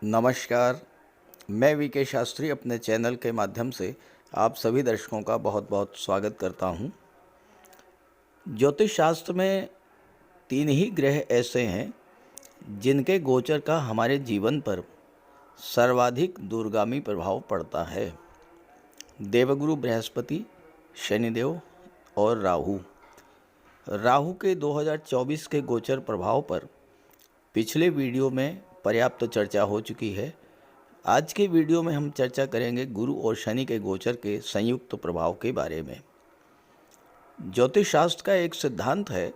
नमस्कार। मैं वीके शास्त्री अपने चैनल के माध्यम से आप सभी दर्शकों का बहुत बहुत स्वागत करता हूं। ज्योतिष शास्त्र में 3 ही ग्रह ऐसे हैं जिनके गोचर का हमारे जीवन पर सर्वाधिक दूरगामी प्रभाव पड़ता है। देवगुरु बृहस्पति, शनिदेव और राहु। राहु के 2024 के गोचर प्रभाव पर पिछले वीडियो में पर्याप्त चर्चा हो चुकी है। आज के वीडियो में हम चर्चा करेंगे गुरु और शनि के गोचर के संयुक्त प्रभाव के बारे में। ज्योतिष शास्त्र का एक सिद्धांत है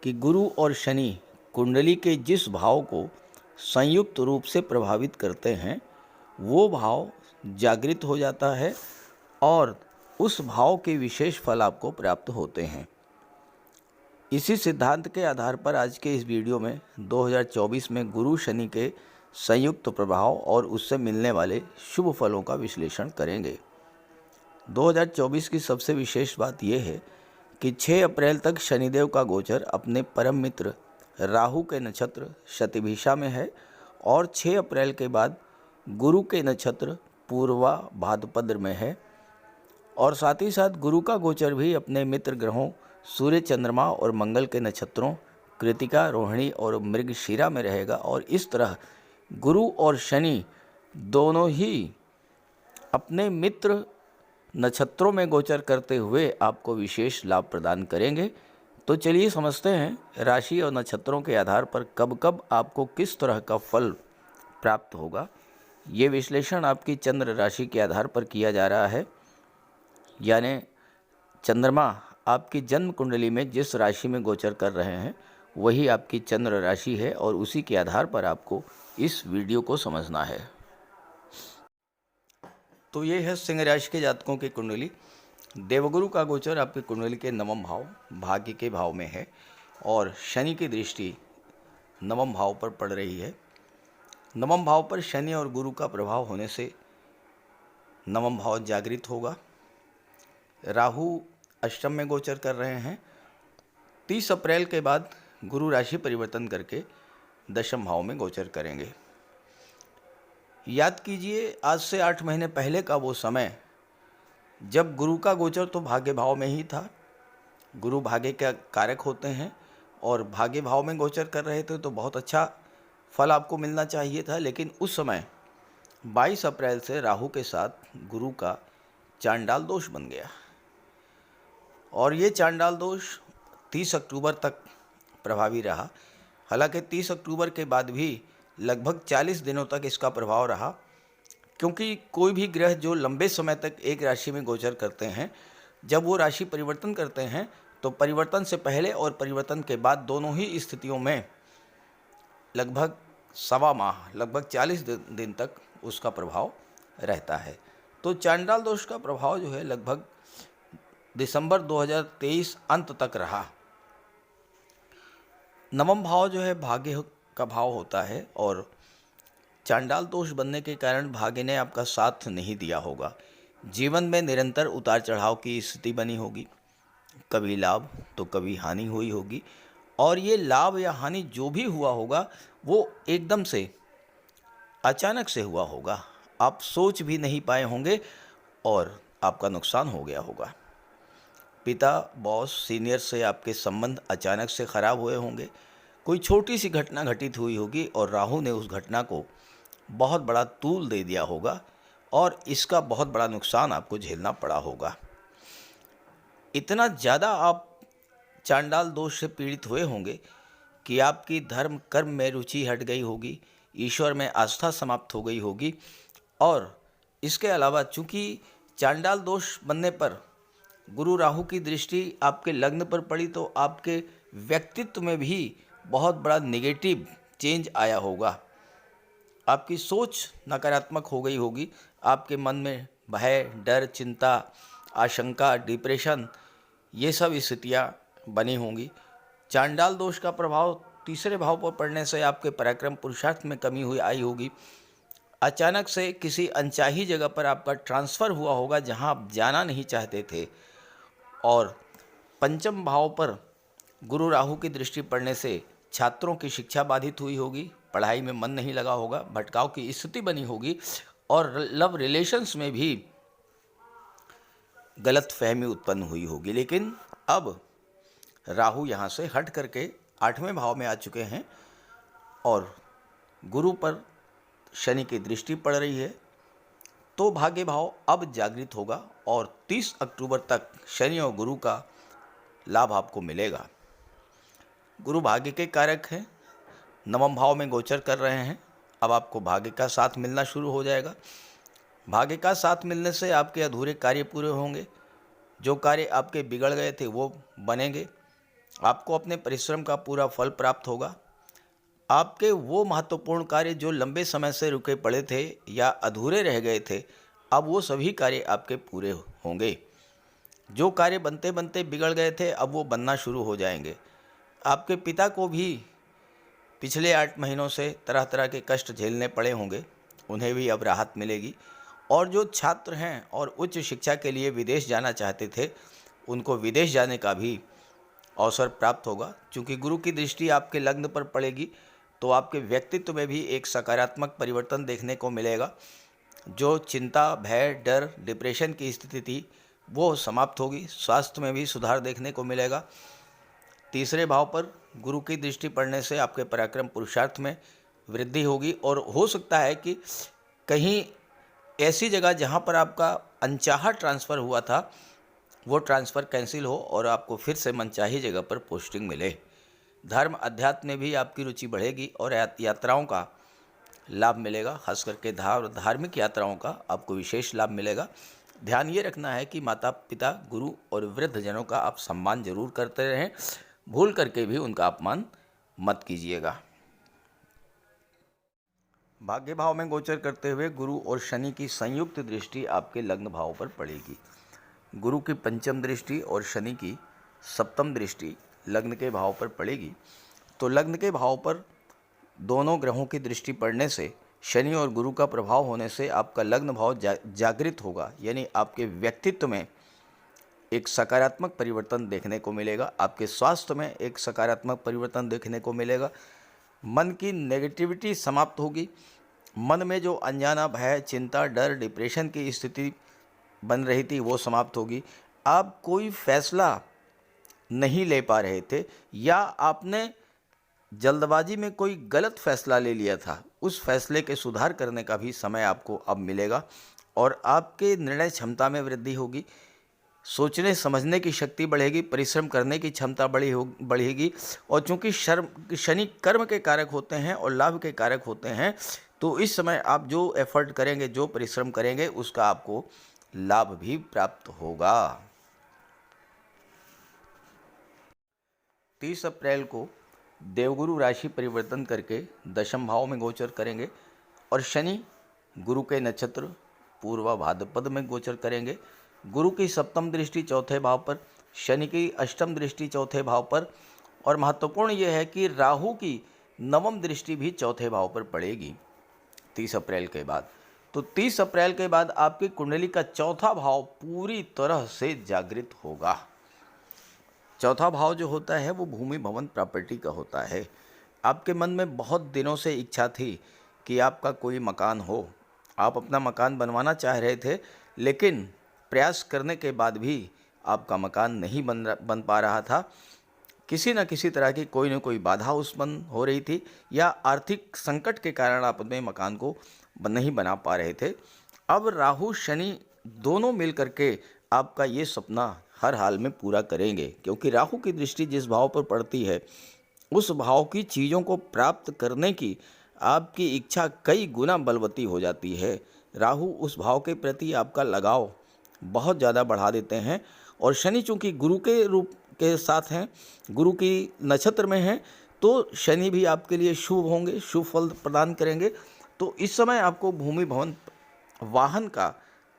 कि गुरु और शनि कुंडली के जिस भाव को संयुक्त रूप से प्रभावित करते हैं वो भाव जागृत हो जाता है और उस भाव के विशेष फल आपको प्राप्त होते हैं। इसी सिद्धांत के आधार पर आज के इस वीडियो में 2024 में गुरु शनि के संयुक्त प्रभाव और उससे मिलने वाले शुभ फलों का विश्लेषण करेंगे। 2024 की सबसे विशेष बात यह है कि 6 अप्रैल तक शनिदेव का गोचर अपने परम मित्र राहु के नक्षत्र शतभिषा में है और 6 अप्रैल के बाद गुरु के नक्षत्र पूर्वा भाद्रपद में है और साथ ही साथ गुरु का गोचर भी अपने मित्र ग्रहों सूर्य, चंद्रमा और मंगल के नक्षत्रों कृतिका, रोहिणी और मृगशिरा में रहेगा। और इस तरह गुरु और शनि दोनों ही अपने मित्र नक्षत्रों में गोचर करते हुए आपको विशेष लाभ प्रदान करेंगे। तो चलिए समझते हैं राशि और नक्षत्रों के आधार पर कब कब आपको किस तरह का फल प्राप्त होगा। ये विश्लेषण आपकी चंद्र राशि के आधार पर किया जा रहा है, यानी चंद्रमा आपकी जन्म कुंडली में जिस राशि में गोचर कर रहे हैं वही आपकी चंद्र राशि है और उसी के आधार पर आपको इस वीडियो को समझना है। तो ये है सिंह राशि के जातकों की कुंडली। देवगुरु का गोचर आपकी कुंडली के नवम भाव भाग्य के भाव में है और शनि की दृष्टि नवम भाव पर पड़ रही है। नवम भाव पर शनि और गुरु का प्रभाव होने से नवम भाव जागृत होगा। राहु अष्टम में गोचर कर रहे हैं। 30 अप्रैल के बाद गुरु राशि परिवर्तन करके दशम भाव में गोचर करेंगे। याद कीजिए आज से 8 महीने पहले का वो समय जब गुरु का गोचर तो भाग्य भाव में ही था। गुरु भाग्य के कारक होते हैं और भाग्य भाव में गोचर कर रहे थे तो बहुत अच्छा फल आपको मिलना चाहिए था। लेकिन उस समय 22 अप्रैल से राहु के साथ गुरु का चांडाल दोष बन गया और ये चांडाल दोष 30 अक्टूबर तक प्रभावी रहा। हालांकि 30 अक्टूबर के बाद भी लगभग 40 दिनों तक इसका प्रभाव रहा, क्योंकि कोई भी ग्रह जो लंबे समय तक एक राशि में गोचर करते हैं जब वो राशि परिवर्तन करते हैं तो परिवर्तन से पहले और परिवर्तन के बाद दोनों ही स्थितियों में लगभग सवा माह लगभग 40 दिन तक उसका प्रभाव रहता है। तो चांडाल दोष का प्रभाव जो है लगभग दिसंबर 2023 अंत तक रहा। नवम भाव जो है भाग्य का भाव होता है और चांडाल दोष बनने के कारण भाग्य ने आपका साथ नहीं दिया होगा। जीवन में निरंतर उतार चढ़ाव की स्थिति बनी होगी, कभी लाभ तो कभी हानि हुई होगी और ये लाभ या हानि जो भी हुआ होगा वो एकदम से अचानक से हुआ होगा। आप सोच भी नहीं पाए होंगे और आपका नुकसान हो गया होगा। पिता, बॉस, सीनियर से आपके संबंध अचानक से खराब हुए होंगे। कोई छोटी सी घटना घटित हुई होगी और राहु ने उस घटना को बहुत बड़ा तूल दे दिया होगा और इसका बहुत बड़ा नुकसान आपको झेलना पड़ा होगा। इतना ज़्यादा आप चांडाल दोष से पीड़ित हुए होंगे कि आपकी धर्म कर्म में रुचि हट गई होगी, ईश्वर में आस्था समाप्त हो गई होगी। और इसके अलावा चूँकि चांडाल दोष बनने पर गुरु राहु की दृष्टि आपके लग्न पर पड़ी तो आपके व्यक्तित्व में भी बहुत बड़ा नेगेटिव चेंज आया होगा। आपकी सोच नकारात्मक हो गई होगी। आपके मन में भय, डर, चिंता, आशंका, डिप्रेशन ये सब स्थितियाँ बनी होंगी। चांडाल दोष का प्रभाव तीसरे भाव पर पड़ने से आपके पराक्रम पुरुषार्थ में कमी आई होगी। अचानक से किसी अनचाही जगह पर आपका ट्रांसफ़र हुआ होगा जहां आप जाना नहीं चाहते थे और पंचम भाव पर गुरु राहु की दृष्टि पड़ने से छात्रों की शिक्षा बाधित हुई होगी, पढ़ाई में मन नहीं लगा होगा, भटकाव की स्थिति बनी होगी और लव रिलेशंस में भी गलत फहमी उत्पन्न हुई होगी। लेकिन अब राहु यहाँ से हट करके 8वें भाव में आ चुके हैं और गुरु पर शनि की दृष्टि पड़ रही है, तो भाग्य भाव अब जागृत होगा और 30 अक्टूबर तक शनि और गुरु का लाभ आपको मिलेगा। गुरु भाग्य के कारक हैं, 9वें भाव में गोचर कर रहे हैं। अब आपको भाग्य का साथ मिलना शुरू हो जाएगा। भाग्य का साथ मिलने से आपके अधूरे कार्य पूरे होंगे, जो कार्य आपके बिगड़ गए थे वो बनेंगे, आपको अपने परिश्रम का पूरा फल प्राप्त होगा। आपके वो महत्वपूर्ण कार्य जो लंबे समय से रुके पड़े थे या अधूरे रह गए थे, अब वो सभी कार्य आपके पूरे होंगे। जो कार्य बनते बनते बिगड़ गए थे अब वो बनना शुरू हो जाएंगे। आपके पिता को भी पिछले 8 महीनों से तरह तरह के कष्ट झेलने पड़े होंगे, उन्हें भी अब राहत मिलेगी। और जो छात्र हैं और उच्च शिक्षा के लिए विदेश जाना चाहते थे, उनको विदेश जाने का भी अवसर प्राप्त होगा। क्योंकि गुरु की दृष्टि आपके लग्न पर पड़ेगी तो आपके व्यक्तित्व में भी एक सकारात्मक परिवर्तन देखने को मिलेगा। जो चिंता, भय, डर, डिप्रेशन की स्थिति थी वो समाप्त होगी। स्वास्थ्य में भी सुधार देखने को मिलेगा। 3रे भाव पर गुरु की दृष्टि पड़ने से आपके पराक्रम पुरुषार्थ में वृद्धि होगी और हो सकता है कि कहीं ऐसी जगह जहां पर आपका अनचाहा ट्रांसफ़र हुआ था वो ट्रांसफ़र कैंसिल हो और आपको फिर से मनचाही जगह पर पोस्टिंग मिले। धर्म अध्यात्म में भी आपकी रुचि बढ़ेगी और यात्राओं का लाभ मिलेगा। खास करके धार्मिक यात्राओं का आपको विशेष लाभ मिलेगा। ध्यान ये रखना है कि माता पिता, गुरु और वृद्धजनों का आप सम्मान जरूर करते रहें, भूल करके भी उनका अपमान मत कीजिएगा। भाग्य भाव में गोचर करते हुए गुरु और शनि की संयुक्त दृष्टि आपके लग्न भाव पर पड़ेगी। गुरु की 5म दृष्टि और शनि की 7म दृष्टि लग्न के भाव पर पड़ेगी। तो लग्न के भाव पर दोनों ग्रहों की दृष्टि पड़ने से, शनि और गुरु का प्रभाव होने से आपका लग्न भाव जागृत होगा, यानी आपके व्यक्तित्व में एक सकारात्मक परिवर्तन देखने को मिलेगा। आपके स्वास्थ्य में एक सकारात्मक परिवर्तन देखने को मिलेगा। मन की नेगेटिविटी समाप्त होगी। मन में जो अनजाना भय, चिंता, डर, डिप्रेशन की स्थिति बन रही थी वो समाप्त होगी। आप कोई फैसला नहीं ले पा रहे थे या आपने जल्दबाजी में कोई गलत फैसला ले लिया था, उस फैसले के सुधार करने का भी समय आपको अब मिलेगा और आपके निर्णय क्षमता में वृद्धि होगी। सोचने समझने की शक्ति बढ़ेगी, परिश्रम करने की क्षमता बढ़ेगी। और चूंकि शनि कर्म के कारक होते हैं और लाभ के कारक होते हैं, तो इस समय आप जो एफर्ट करेंगे, जो परिश्रम करेंगे, उसका आपको लाभ भी प्राप्त होगा। 30 अप्रैल को देवगुरु राशि परिवर्तन करके 10वें भाव में गोचर करेंगे और शनि गुरु के नक्षत्र पूर्वा भाद्रपद में गोचर करेंगे। गुरु की 7म दृष्टि 4थे भाव पर, शनि की 8म दृष्टि 4थे भाव पर और महत्वपूर्ण यह है कि राहु की 9वीं दृष्टि भी 4थे भाव पर पड़ेगी 30 अप्रैल के बाद। तो 30 अप्रैल के बाद आपकी कुंडली का 4था भाव पूरी तरह से जागृत होगा। 4था भाव जो होता है वो भूमि, भवन, प्रॉपर्टी का होता है। आपके मन में बहुत दिनों से इच्छा थी कि आपका कोई मकान हो, आप अपना मकान बनवाना चाह रहे थे, लेकिन प्रयास करने के बाद भी आपका मकान नहीं बन पा रहा था। किसी न किसी तरह की कोई न कोई बाधा उत्पन्न हो रही थी या आर्थिक संकट के कारण आप अपने मकान को नहीं बना पा रहे थे। अब राहु शनि दोनों मिल करके आपका ये सपना हर हाल में पूरा करेंगे, क्योंकि राहु की दृष्टि जिस भाव पर पड़ती है उस भाव की चीज़ों को प्राप्त करने की आपकी इच्छा कई गुना बलवती हो जाती है। राहु उस भाव के प्रति आपका लगाव बहुत ज़्यादा बढ़ा देते हैं और शनि चूँकि गुरु के रूप के साथ हैं, गुरु की नक्षत्र में हैं, तो शनि भी आपके लिए शुभ होंगे, शुभ फल प्रदान करेंगे। तो इस समय आपको भूमि, भवन, वाहन का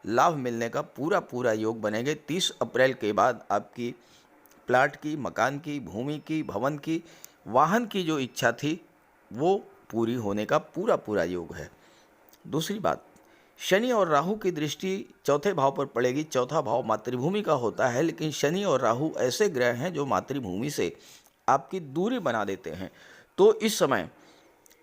लाभ मिलने का पूरा योग बनेंगे। 30 अप्रैल के बाद आपकी प्लाट की, मकान की, भूमि की, भवन की, वाहन की जो इच्छा थी वो पूरी होने का पूरा योग है। दूसरी बात, शनि और राहु की दृष्टि 4थे भाव पर पड़ेगी। 4था भाव मातृभूमि का होता है, लेकिन शनि और राहु ऐसे ग्रह हैं जो मातृभूमि से आपकी दूरी बना देते हैं। तो इस समय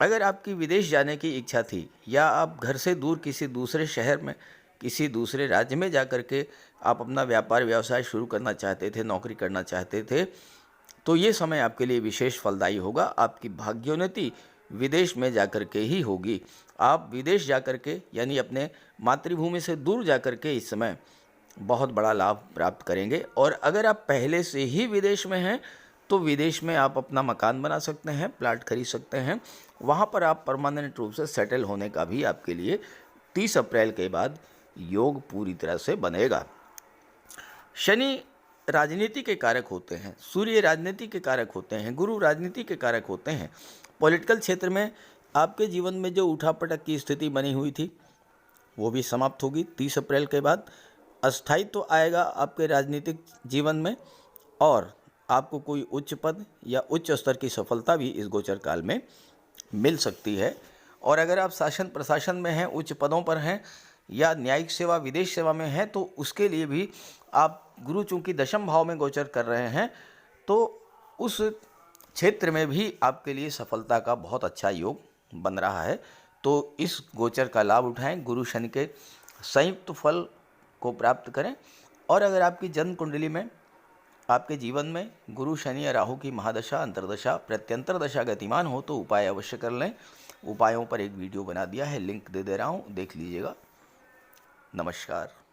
अगर आपकी विदेश जाने की इच्छा थी या आप घर से दूर किसी दूसरे शहर में, किसी दूसरे राज्य में जा कर के आप अपना व्यापार व्यवसाय शुरू करना चाहते थे, नौकरी करना चाहते थे, तो ये समय आपके लिए विशेष फलदायी होगा। आपकी भाग्योन्नति विदेश में जाकर के ही होगी। आप विदेश जाकर के यानी अपने मातृभूमि से दूर जाकर के इस समय बहुत बड़ा लाभ प्राप्त करेंगे। और अगर आप पहले से ही विदेश में हैं तो विदेश में आप अपना मकान बना सकते हैं, प्लाट खरीद सकते हैं, वहाँ पर आप परमानेंट रूप से सेटल होने का भी आपके लिए 30 अप्रैल के बाद योग पूरी तरह से बनेगा। शनि राजनीति के कारक होते हैं, सूर्य राजनीति के कारक होते हैं, गुरु राजनीति के कारक होते हैं। पॉलिटिकल क्षेत्र में आपके जीवन में जो उठापटक की स्थिति बनी हुई थी वो भी समाप्त होगी 30 अप्रैल के बाद। अस्थायित्व तो आएगा आपके राजनीतिक जीवन में और आपको कोई उच्च पद या उच्च स्तर की सफलता भी इस गोचर काल में मिल सकती है। और अगर आप शासन प्रशासन में हैं, उच्च पदों पर हैं या न्यायिक सेवा, विदेश सेवा में हैं, तो उसके लिए भी आप गुरु चूँकि दशम भाव में गोचर कर रहे हैं तो उस क्षेत्र में भी आपके लिए सफलता का बहुत अच्छा योग बन रहा है। तो इस गोचर का लाभ उठाएं, गुरु शनि के संयुक्त फल को प्राप्त करें। और अगर आपकी जन्म कुंडली में, आपके जीवन में गुरु शनि या राहु की महादशा, अंतर्दशा, प्रत्यंतर दशा गतिमान हो तो उपाय अवश्य कर लें। उपायों पर एक वीडियो बना दिया है, लिंक दे रहा हूँ, देख लीजिएगा। नमस्कार।